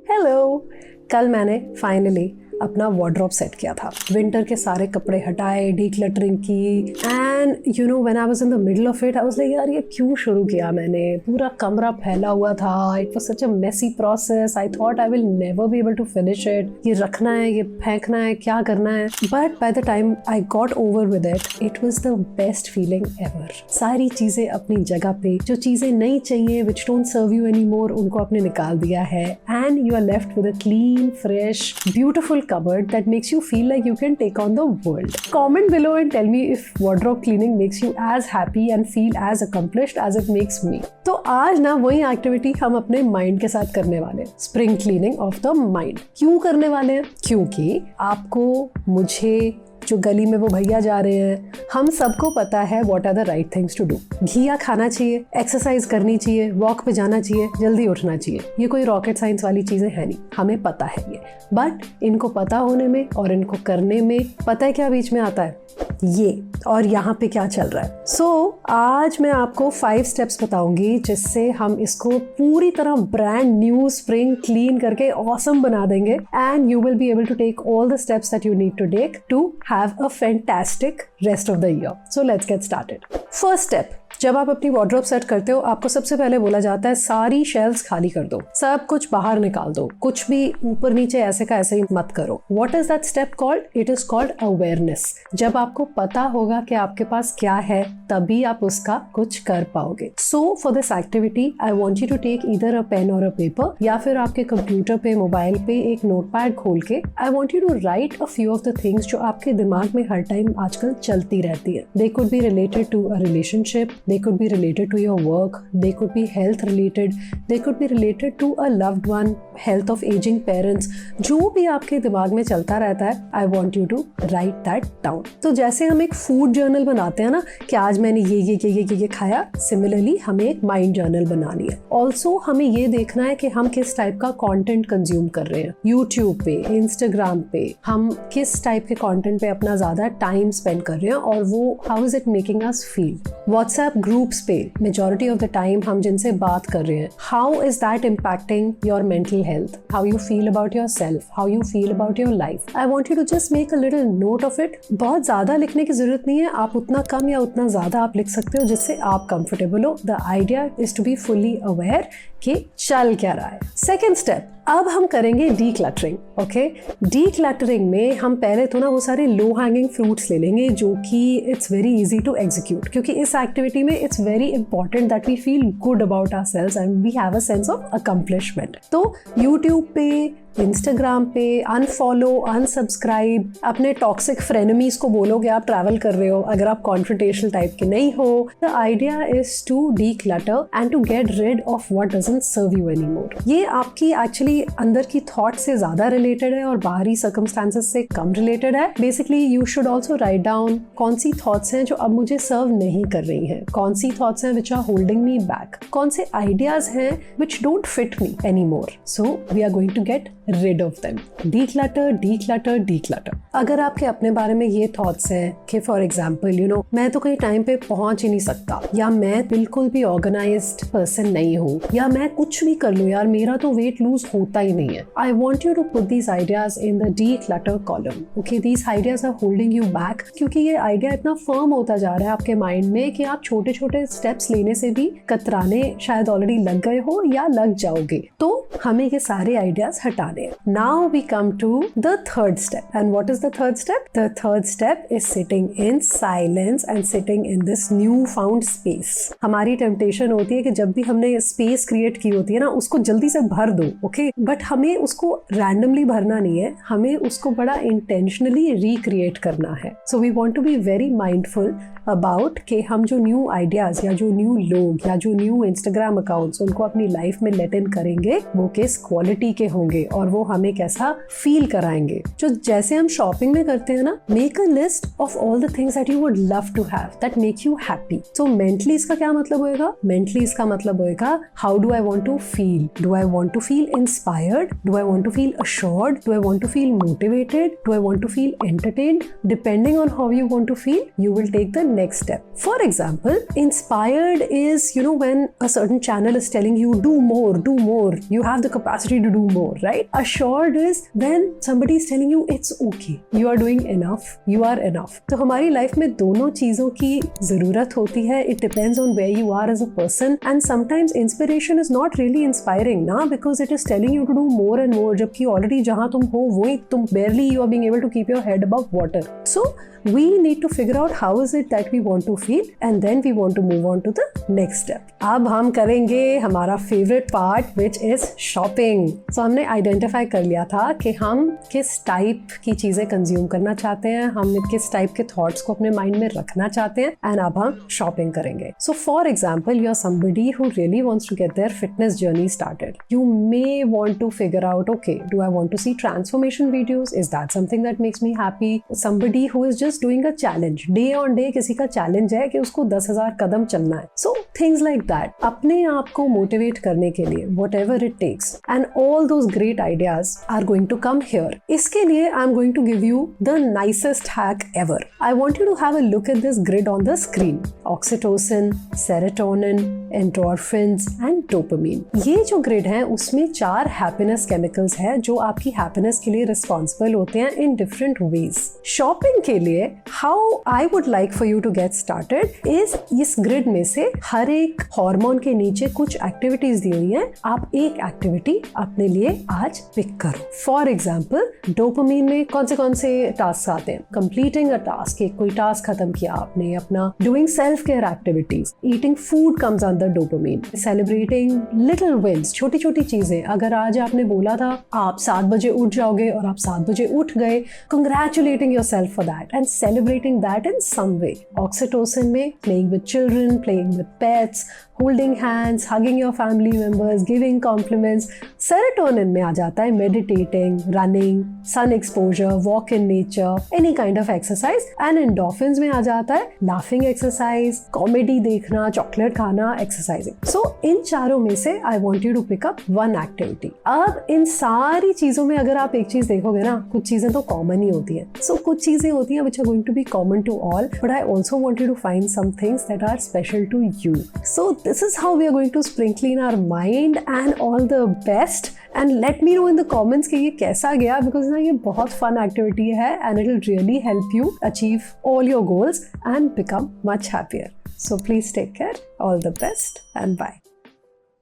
Hello. कल मैंने finally अपना वार्डरोब सेट किया था। विंटर के सारे कपड़े हटाए, डीक्लटरिंग की, and you know when I was in the middle of it I was like यार ये क्यों शुरू किया मैंने। पूरा कमरा फैला हुआ था। It was such a messy process. I thought I will never be able to finish it. ये रखना है, ये फेंकना है, क्या करना है। But by the time I got over with it was the best feeling ever. सारी चीजें अपनी जगह पे, जो चीजें नहीं चाहिए which don't serve you any more, उनको आपने निकाल दिया है and you are left with a clean, fresh, beautiful cupboard that makes you feel like you can take on the world. Comment below and tell me if wardrobe cleaning makes you as happy and feel as accomplished as it makes me. तो आज ना वही activity हम अपने mind के साथ करने वाले, spring cleaning of the mind. क्यों करने वाले हैं? क्योंकि आपको, मुझे, जो गली में वो भैया जा रहे हैं, हम सबको पता है what are the right things to do. घिया खाना चाहिए, एक्सरसाइज करनी चाहिए, वॉक पे जाना चाहिए, जल्दी उठना चाहिए। ये कोई रॉकेट साइंस वाली चीजें है नहीं, हमें पता है ये। बट इनको पता होने में और इनको करने में पता है क्या बीच में आता है? ये। और यहाँ पे क्या चल रहा है? सो आज मैं आपको 5 स्टेप्स बताऊंगी जिससे हम इसको पूरी तरह ब्रांड न्यू, स्प्रिंग क्लीन करके ऑसम बना देंगे and you will be able to take all the steps that you need to take to have a fantastic rest of the year. So let's get started. First step, जब आप अपनी wardrobe set करते हो आपको सबसे पहले बोला जाता है सारी शेल्व्स खाली कर दो, सब कुछ बाहर निकाल दो, कुछ भी ऊपर नीचे ऐसे का ऐसे ही मत करो। What is that step called? It is called awareness. जब आपको पता होगा कि आपके पास क्या है तभी आप उसका कुछ कर पाओगे। So for this activity I want you to take either a pen और अ पेपर, या फिर आपके कंप्यूटर पे, मोबाइल पे एक नोटपैड खोल के I want you to write a few of the things जो आपके दिमाग में हर टाइम आजकल चलती रहती है। They could be related to a relationship, they could be related to your work, they could be health related, they could be related to a loved one, health of aging parents। जो भी आपके दिमाग में चलता रहता है I want you to write that down। तो जैसे हम एक फूड जर्नल बनाते हैं ना कि आज मैंने ये खाया, सिमिलरली हमें एक माइंड जर्नल बनानी है। ऑल्सो हमें ये देखना है कि हम किस टाइप का कंटेंट कंज्यूम कर रहे हैं। यूट्यूब पे, इंस्टाग्राम पे हम किस टाइप के कंटेंट पे अपना ज्यादा टाइम स्पेंड कर रहे हैं और वो how is it making us feel. WhatsApp groups पे मेजॉरिटी ऑफ द टाइम हम जिनसे बात कर रहे हैं, how is that impacting your mental health, how you feel about your self, how you feel about your life. I want you to just make a little note of it. बहुत ज्यादा लिखने की जरूरत नहीं है, आप उतना कम या उतना ज्यादा आप लिख सकते हो जिससे आप कंफर्टेबल हो। The idea is to be fully aware कि चल क्या रहा है। सेकेंड स्टेप, अब हम करेंगे डीक्लटरिंग। ओके, डीक्लटरिंग में हम पहले तो ना वो सारे लो हैंगिंग फ्रूट्स ले लेंगे जो कि it's very easy to execute, क्योंकि इस एक्टिविटी में it's very important that we feel good about ourselves and we have a sense of accomplishment. तो यूट्यूब पे, इंस्टाग्राम पे अनफॉलो, अनसब्सक्राइब, अपने टॉक्सिक फ्रेनेमीज को बोलोगे आप ट्रैवल कर रहे हो अगर आप कॉन्फ्रंटेशनल टाइप के नहीं हो। The idea is to declutter and to get rid of what doesn't serve you anymore. ये आपकी एक्चुअली अंदर की थॉट से ज्यादा रिलेटेड है और बाहरी सर्कमस्टांसेस से कम रिलेटेड है। Basically you should also write down कौन सी थॉट्स हैं जो अब मुझे सर्व नहीं कर रही हैं, कौन सी थॉट्स हैं which are holding me back, कौन से आइडियाज हैं which don't fit me anymore. So we are going to get rid of them। declutter, declutter, declutter। अगर आपके अपने बारे में ये थॉट्स हैं कि फॉर एग्जाम्पल यू नो मैं तो कहीं टाइम पे पहुंच ही नहीं सकता, या मैं बिल्कुल भी ऑर्गेनाइज्ड पर्सन नहीं हूँ, या मैं कुछ भी कर लूँ यार मेरा तो वेट लूज होता ही नहीं है। I want you to put these ideas in the declutter column. Okay, these ideas are holding you back, क्योंकि ये आइडिया इतना फर्म होता जा रहा है आपके माइंड में कि आप छोटे छोटे स्टेप्स लेने से भी कतराने शायद ऑलरेडी लग गए हो या लग जाओगे। तो हमें ये सारे आइडियाज हटाने। Now we come to the third step. And what is the third step? The third step is sitting in silence and sitting in this newfound space. हमारी टेम्पटेशन होती है कि जब भी हमने स्पेस क्रिएट की होती है ना उसको जल्दी से भर दो। ओके, बट हमें उसको रैंडमली भरना नहीं है, हमें उसको बड़ा इंटेंशनली रिक्रिएट करना है। So we want to be very mindful about कि हम जो न्यू आइडियाज या जो न्यू लोग या जो न्यू इंस्टाग्राम अकाउंट्स उनको अपनी लाइफ में लेट इन करेंगे वो किस क्वालिटी के होंगे और और वो हमें कैसा फील कराएंगे। जो जैसे हम शॉपिंग में करते हैं ना, make a list of all the things that you would love to have that make you happy. So mentally इसका क्या मतलब होएगा? मेंटली इसका मतलब होएगा how do I want to feel? Do I want to feel inspired? Do I want to feel assured? Do I want to feel motivated? Do I want to feel entertained? Depending on how you want to feel, you will take the next step. For example, inspired is, when a certain channel is telling you do more, you have the capacity to do more, right? Assured is when somebody is telling you it's okay, you are doing enough, you are enough. तो हमारी life में दोनों चीजों की जरूरत होती है. It depends on where you are as a person, and sometimes inspiration is not really inspiring ना, because it is telling you to do more and more, जबकि ऑलरेडी जहां तुम हो वही तुम barely you are being able to keep your head above water. So we need to figure out how is it that we want to feel, and then we want to move on to the next step. अब हम करेंगे हमारा favorite part, which is shopping. So हमने identify कर लिया था कि हम किस type की चीजें consume करना चाहते हैं, हम किस type के thoughts को अपने mind में रखना चाहते हैं, and अब हम shopping करेंगे. So for example, you are somebody who really wants to get their fitness journey started. You may want to figure out, okay, do I want to see transformation videos? Is that something that makes me happy? Somebody who is just doing a challenge, day on day किसी का challenge है कि उसको 10,000 कदम चलना है. So things like that. अपने आप को motivate करने के लिए whatever it takes, and all those great ideas are going to come here. इसके लिए I'm going to give you the nicest hack ever. I want you to have a look at this grid on the screen. Oxytocin, serotonin, endorphins and dopamine. ये जो grid है उसमें 4 happiness chemicals है जो आपकी happiness के लिए responsible होते हैं in different ways. Shopping के लिए how I would like for you to get started is इस grid में से हर एक हार्मोन के नीचे कुछ एक्टिविटीज दी हुई हैं. आप एक एक्टिविटी अपने लिए आज पिक करो. फॉर एग्जाम्पल, डोपामीन में कौन से टास्क आते हैं? कंप्लीटिंग अ टास्क, एक कोई टास्क खत्म किया आपने अपना, doing self care activities, eating food comes under dopamine, celebrating little wins, छोटी छोटी चीजें. अगर आज आपने बोला था आप 7 बजे उठ जाओगे और आप 7 बजे उठ गए, congratulating yourself for that and celebrating that in some way. Oxytocin में playing with children, playing with pets, holding hands, hugging your family members, giving compliments. Serotonin में आ जाता है meditating, running, sun exposure, walk in nature, any kind of exercise. And endorphins में आ जाता है laughing exercise, comedy देखना, chocolate खाना, exercising. So इन चारों में से I want you to pick up one activity. अब इन सारी चीजों में अगर आप एक चीज देखोगे ना, कुछ चीजें तो common ही होती हैं. So कुछ चीजें होती हैं which are going to be common to all, but I also want you to find some things that are special to you. So this is how we are going to sprinkle in our mind, and all the best. And let me know in the comments कि ये कैसा गया, because ना ये बहुत fun activity है and it will really help you achieve all your goals and become much happier. So please take care. All the best and bye.